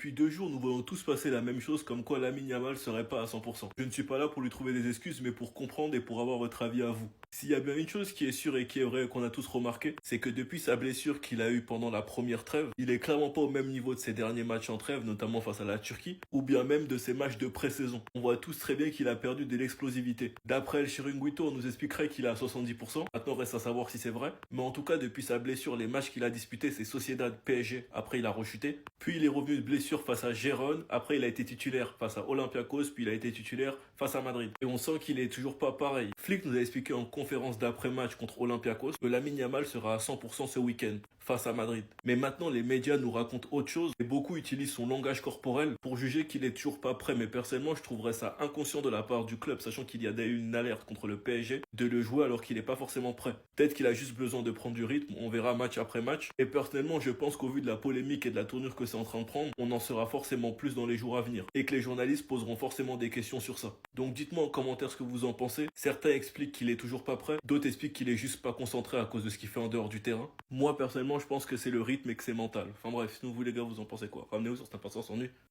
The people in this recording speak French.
Depuis 2 jours, nous voyons tous passer la même chose comme quoi Lamine Yamal serait pas à 100%. Je ne suis pas là pour lui trouver des excuses, mais pour comprendre et pour avoir votre avis à vous. S'il y a bien une chose qui est sûre et qui est vraie qu'on a tous remarqué, c'est que depuis sa blessure qu'il a eue pendant la première trêve, il est clairement pas au même niveau de ses derniers matchs en trêve, notamment face à la Turquie, ou bien même de ses matchs de pré-saison. On voit tous très bien qu'il a perdu de l'explosivité. D'après El Chiringuito, on nous expliquerait qu'il est à 70%. Maintenant, reste à savoir si c'est vrai. Mais en tout cas, depuis sa blessure, les matchs qu'il a disputés, c'est Sociedad, PSG. Après, il a rechuté. Puis, il est revenu de blessure face à Gérone. Après, il a été titulaire face à Olympiakos. Puis, il a été titulaire face à Madrid. Et on sent qu'il est toujours pas pareil. Flick nous a expliqué en conférence d'après-match contre Olympiakos que Lamine Yamal sera à 100% ce week-end face à Madrid. Mais maintenant, les médias nous racontent autre chose et beaucoup utilisent son langage corporel pour juger qu'il est toujours pas prêt. Mais personnellement, je trouverais ça inconscient de la part du club, sachant qu'il y a eu une alerte contre le PSG, de le jouer alors qu'il n'est pas forcément prêt. Peut-être qu'il a juste besoin de prendre du rythme, on verra match après match. Et personnellement, je pense qu'au vu de la polémique et de la tournure que c'est en train de prendre, on en saura forcément plus dans les jours à venir. Et que les journalistes poseront forcément des questions sur ça. Donc dites-moi en commentaire ce que vous en pensez. Certains expliquent qu'il est toujours pas prêt, d'autres expliquent qu'il est juste pas concentré à cause de ce qu'il fait en dehors du terrain. Moi personnellement, je pense que c'est le rythme et que c'est mental. Enfin bref, sinon vous les gars, vous en pensez quoi? Ramenez-vous sur cette importance en nu.